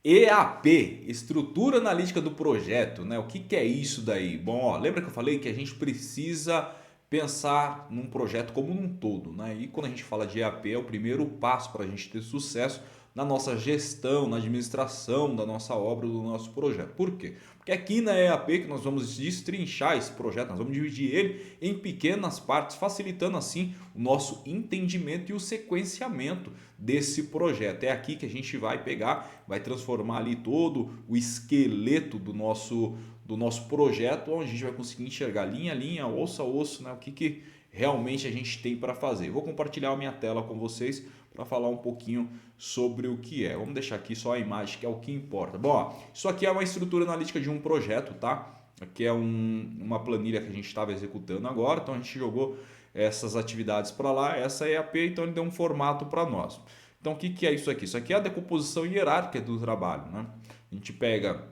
EAP, Estrutura Analítica do Projeto, né? O que é isso daí? Bom, ó, lembra que eu falei que a gente precisa pensar num projeto como um todo, né? E quando a gente fala de EAP, é o primeiro passo para a gente ter sucesso na nossa gestão, na administração da nossa obra, do nosso projeto. Por quê? Porque aqui na EAP que nós vamos destrinchar esse projeto, nós vamos dividir ele em pequenas partes, facilitando assim o nosso entendimento e o sequenciamento desse projeto. É aqui que a gente vai pegar, vai transformar ali todo o esqueleto do nosso projeto, onde a gente vai conseguir enxergar linha a linha, osso a osso, né? O que realmente a gente tem para fazer. Vou compartilhar a minha tela com vocês para falar um pouquinho sobre o que é. Vamos deixar aqui só a imagem, que é o que importa. Bom, ó, isso aqui é uma estrutura analítica de um projeto, tá? Aqui é uma planilha que a gente estava executando agora, então a gente jogou essas atividades para lá, essa é a EAP, então ele deu um formato para nós. Então o que é isso aqui? Isso aqui é a decomposição hierárquica do trabalho, né? A gente pega,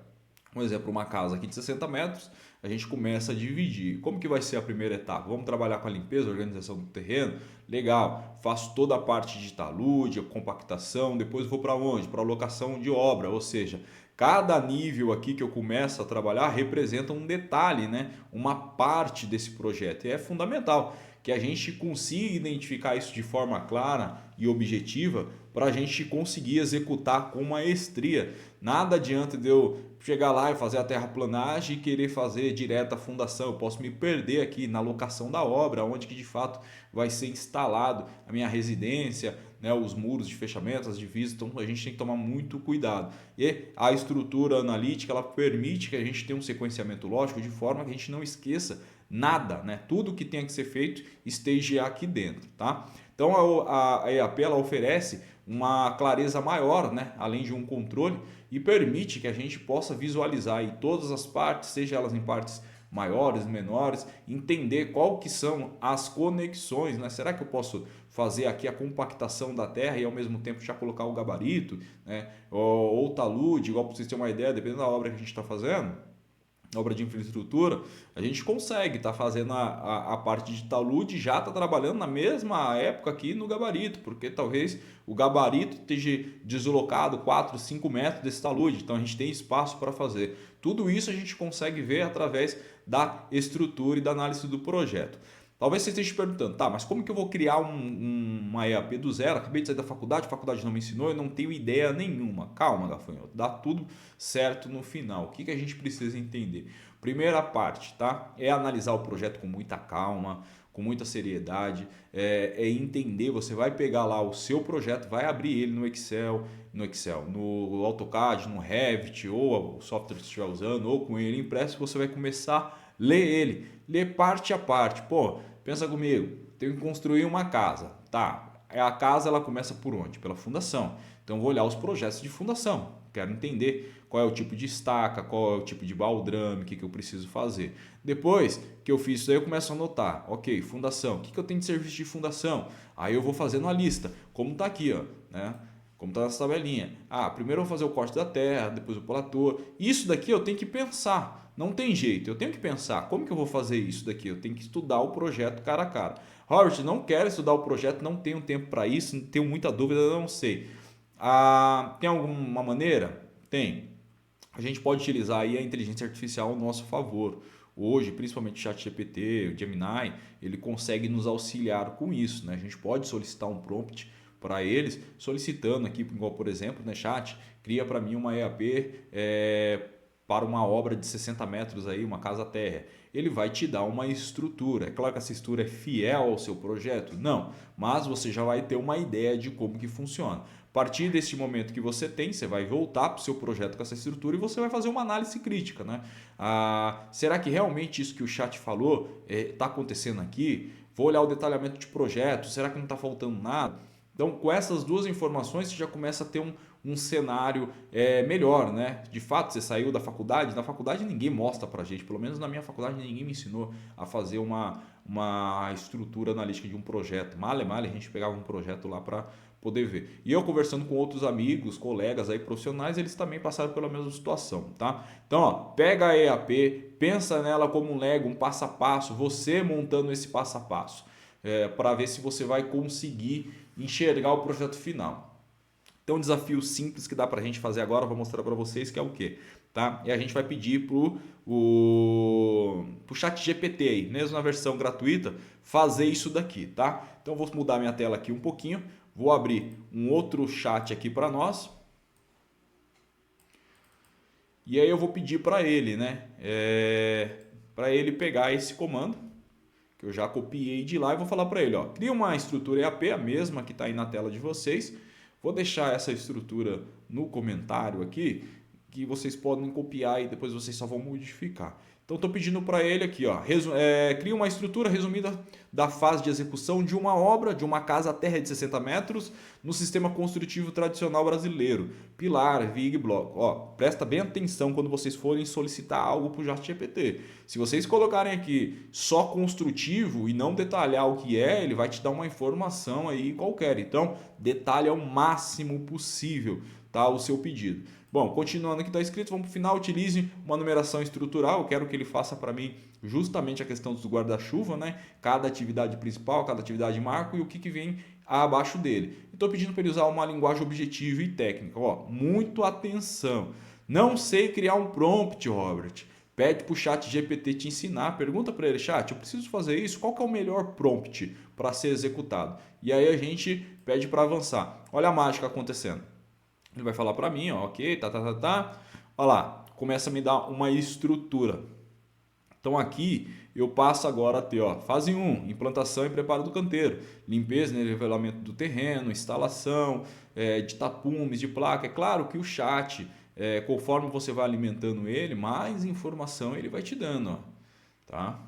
por exemplo, uma casa aqui de 60 metros, a gente começa a dividir. Como que vai ser a primeira etapa? Vamos trabalhar com a limpeza, organização do terreno? Legal, faço toda a parte de talude, a compactação, depois vou para onde? Para a locação de obra, ou seja, cada nível aqui que eu começo a trabalhar representa um detalhe, né? Uma parte desse projeto. E é fundamental que a gente consiga identificar isso de forma clara e objetiva para a gente conseguir executar com maestria. Nada adianta de eu chegar lá e fazer a terraplanagem e querer fazer direto a fundação. Eu posso me perder aqui na locação da obra, onde que de fato vai ser instalado a minha residência, né, os muros de fechamento, as divisas. Então a gente tem que tomar muito cuidado. E a estrutura analítica ela permite que a gente tenha um sequenciamento lógico de forma que a gente não esqueça nada, né? Tudo que tenha que ser feito esteja aqui dentro, tá? Então a EAP ela oferece uma clareza maior, né? Além de um controle, e permite que a gente possa visualizar aí todas as partes, seja elas em partes maiores, menores, entender qual que são as conexões, né? Será que eu posso fazer aqui a compactação da terra e ao mesmo tempo já colocar o gabarito, né? Ou talude, igual para vocês terem uma ideia, dependendo da obra que a gente está fazendo, obra de infraestrutura, a gente consegue estar fazendo a parte de talude e já está trabalhando na mesma época aqui no gabarito, porque talvez o gabarito esteja deslocado 4, 5 metros desse talude, então a gente tem espaço para fazer. Tudo isso a gente consegue ver através da estrutura e da análise do projeto. Talvez você esteja perguntando, tá, mas como que eu vou criar uma EAP do zero? Acabei de sair da faculdade, a faculdade não me ensinou, eu não tenho ideia nenhuma. Calma, gafanhoto, dá tudo certo no final. O que a gente precisa entender? Primeira parte, tá? É analisar o projeto com muita calma, com muita seriedade, é entender, você vai pegar lá o seu projeto, vai abrir ele no AutoCAD, no Revit, ou o software que você estiver usando, ou com ele impresso, você vai começar a ler ele, ler parte a parte. Pô, pensa comigo, tenho que construir uma casa, tá? A casa ela começa por onde? Pela fundação. Então eu vou olhar os projetos de fundação. Quero entender qual é o tipo de estaca, qual é o tipo de baldrame, o que eu preciso fazer. Depois que eu fiz isso aí, eu começo a anotar. Ok, fundação. O que eu tenho de serviço de fundação? Aí eu vou fazendo a lista, como está aqui, ó, né? Como está nessa tabelinha. Primeiro eu vou fazer o corte da terra, depois o polator. Isso daqui eu tenho que pensar. Não tem jeito, eu tenho que pensar. Como que eu vou fazer isso daqui? Eu tenho que estudar o projeto cara a cara. Robert, não quero estudar o projeto, não tenho tempo para isso, tenho muita dúvida, não sei. Tem alguma maneira? Tem. A gente pode utilizar aí a inteligência artificial ao nosso favor. Hoje, principalmente o ChatGPT, o Gemini, ele consegue nos auxiliar com isso, né? A gente pode solicitar um prompt para eles, solicitando aqui, igual por exemplo, né, chat, cria para mim uma EAP para uma obra de 60 metros aí, uma casa térrea. Ele vai te dar uma estrutura. É claro que essa estrutura é fiel ao seu projeto? Não, mas você já vai ter uma ideia de como que funciona. A partir desse momento que você tem, você vai voltar para o seu projeto com essa estrutura e você vai fazer uma análise crítica, né? Será que realmente isso que o chat falou está acontecendo aqui? Vou olhar o detalhamento de projeto, será que não está faltando nada? Então, com essas duas informações, você já começa a ter um cenário melhor, né? De fato, você saiu da faculdade, na faculdade ninguém mostra pra gente, pelo menos na minha faculdade ninguém me ensinou a fazer uma estrutura analítica de um projeto. Male, a gente pegava um projeto lá para poder ver. E eu conversando com outros amigos, colegas aí profissionais, eles também passaram pela mesma situação, tá? Então, ó, pega a EAP, pensa nela como um Lego, um passo a passo, você montando esse passo a passo, para ver se você vai conseguir enxergar o projeto final. Então, um desafio simples que dá para a gente fazer agora, eu vou mostrar para vocês que é o quê? Tá? E a gente vai pedir pro chat GPT aí, mesmo na versão gratuita, fazer isso daqui, tá? Então, eu vou mudar minha tela aqui um pouquinho, vou abrir um outro chat aqui para nós. E aí eu vou pedir para ele, né? Para ele pegar esse comando, que eu já copiei de lá, e vou falar para ele, ó, cria uma estrutura EAP, a mesma que está aí na tela de vocês. Vou deixar essa estrutura no comentário aqui, que vocês podem copiar e depois vocês só vão modificar. Então estou pedindo para ele aqui, ó, cria uma estrutura resumida da fase de execução de uma obra, de uma casa à terra de 60 metros, no sistema construtivo tradicional brasileiro. Pilar, viga e bloco. Ó, presta bem atenção quando vocês forem solicitar algo para o ChatGPT. Se vocês colocarem aqui só construtivo e não detalhar o que é, ele vai te dar uma informação aí qualquer. Então, detalhe ao máximo possível, tá, o seu pedido. Bom, continuando aqui está escrito, vamos para o final, utilize uma numeração estrutural, eu quero que ele faça para mim justamente a questão dos guarda-chuva, né? Cada atividade principal, cada atividade marco e o que vem abaixo dele. Estou pedindo para ele usar uma linguagem objetiva e técnica. Ó, muito atenção, não sei criar um prompt, Robert. Pede para o chat GPT te ensinar, pergunta para ele, chat, eu preciso fazer isso, qual que é o melhor prompt para ser executado? E aí a gente pede para avançar. Olha a mágica acontecendo. Ele vai falar para mim, ó, ok, tá. Olha lá, começa a me dar uma estrutura. Então aqui eu passo agora a ter, ó, fase 1, implantação e preparo do canteiro, limpeza e nivelamento do terreno, instalação de tapumes, de placa. É claro que o chat, conforme você vai alimentando ele, mais informação ele vai te dando, ó, tá?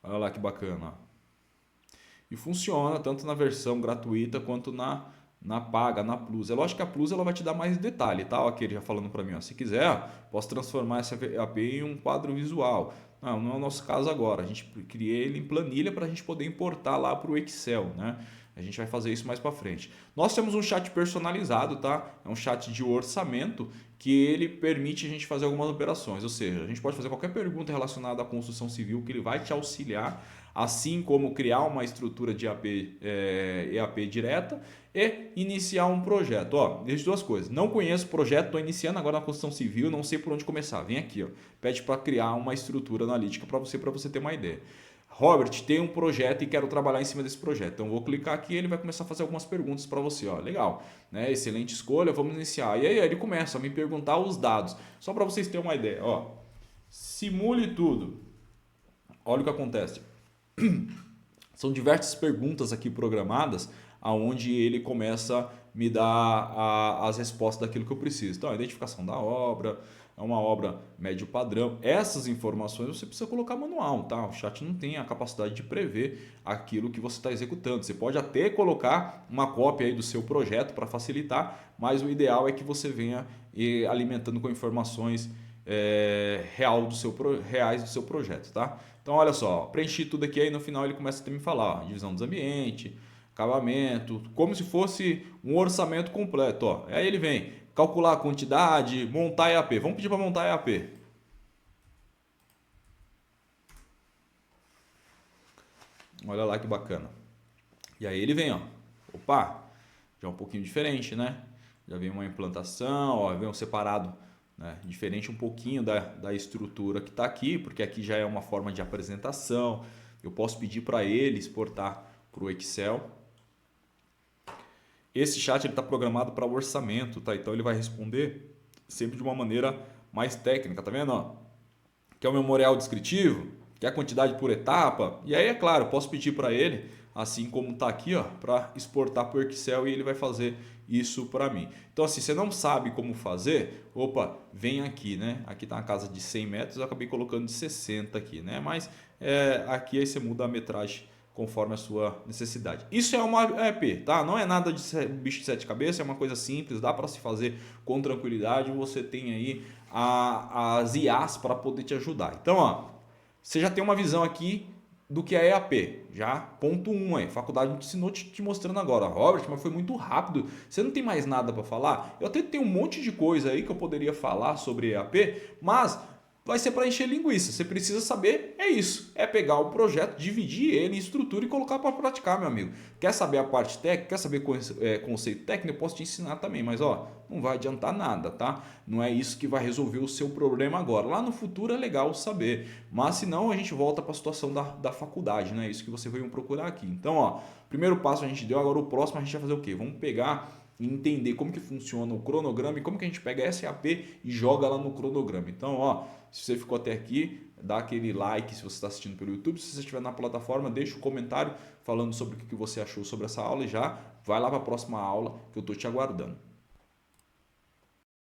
Olha lá que bacana, ó. E funciona tanto na versão gratuita quanto na paga, na Plus. É lógico que a Plus ela vai te dar mais detalhe, tá? Aqui ele já falando para mim, ó, se quiser, posso transformar essa EAP em um quadro visual. Não é o nosso caso agora. A gente cria ele em planilha para a gente poder importar lá para o Excel, né? A gente vai fazer isso mais para frente. Nós temos um chat personalizado, tá? É um chat de orçamento que ele permite a gente fazer algumas operações. Ou seja, a gente pode fazer qualquer pergunta relacionada à construção civil que ele vai te auxiliar, assim como criar uma estrutura de EAP direta e iniciar um projeto. Ó, deixa duas coisas. Não conheço o projeto, estou iniciando agora na construção civil, não sei por onde começar. Vem aqui, ó, pede para criar uma estrutura analítica para você ter uma ideia. Robert, tem um projeto e quero trabalhar em cima desse projeto. Então vou clicar aqui e ele vai começar a fazer algumas perguntas para você. Ó, legal, né? Excelente escolha, vamos iniciar. E aí ele começa a me perguntar os dados. Só para vocês terem uma ideia. Ó, simule tudo. Olha o que acontece. São diversas perguntas aqui programadas aonde ele começa a me dar as respostas daquilo que eu preciso. Então, a identificação da obra, é uma obra médio padrão. Essas informações você precisa colocar manual, tá? O chat não tem a capacidade de prever aquilo que você está executando. Você pode até colocar uma cópia aí do seu projeto para facilitar, mas o ideal é que você venha alimentando com informações reais do seu projeto, tá? Então, olha só, preenchi tudo aqui, aí no final ele começa a me falar, ó, divisão dos ambientes, acabamento, como se fosse um orçamento completo, ó. Aí ele vem calcular a quantidade, montar EAP. Vamos pedir para montar EAP. Olha lá que bacana. E aí ele vem, ó. Opa, já é um pouquinho diferente, né? Já vem uma implantação, ó, vem um separado, né? Diferente um pouquinho da estrutura que está aqui, porque aqui já é uma forma de apresentação. Eu posso pedir para ele exportar para o Excel. Esse chat está programado para orçamento, tá? Então ele vai responder sempre de uma maneira mais técnica, tá vendo? Ó? Quer o memorial descritivo? Quer a quantidade por etapa? E aí, é claro, eu posso pedir para ele, assim como está aqui, para exportar para o Excel e ele vai fazer isso para mim. Então, assim, você não sabe como fazer, opa, vem aqui, né? Aqui está uma casa de 100 metros, eu acabei colocando de 60 aqui, né? Mas aqui aí você muda a metragem conforme a sua necessidade. Isso é uma EAP, tá? Não é nada de bicho de sete cabeças, é uma coisa simples, dá para se fazer com tranquilidade. Você tem aí as IAs para poder te ajudar. Então, ó, você já tem uma visão aqui do que é EAP. Já ponto 1 aí, faculdade me ensinou te mostrando agora. Robert, mas foi muito rápido, você não tem mais nada para falar? Eu até tenho um monte de coisa aí que eu poderia falar sobre EAP, mas vai ser para encher linguiça. Você precisa saber, é isso. É pegar o projeto, dividir ele em estrutura e colocar para praticar, meu amigo. Quer saber a parte técnica? Quer saber conceito técnico? Eu posso te ensinar também, mas ó, não vai adiantar nada, tá? Não é isso que vai resolver o seu problema agora. Lá no futuro é legal saber, mas se não, a gente volta para a situação da faculdade, né? Isso que você veio procurar aqui. Então, ó, primeiro passo a gente deu, agora o próximo a gente vai fazer o quê? Vamos pegar e entender como que funciona o cronograma e como que a gente pega SAP e joga lá no cronograma. Então, ó, se você ficou até aqui, dá aquele like se você está assistindo pelo YouTube. Se você estiver na plataforma, deixa um comentário falando sobre o que você achou sobre essa aula e já vai lá para a próxima aula que eu estou te aguardando.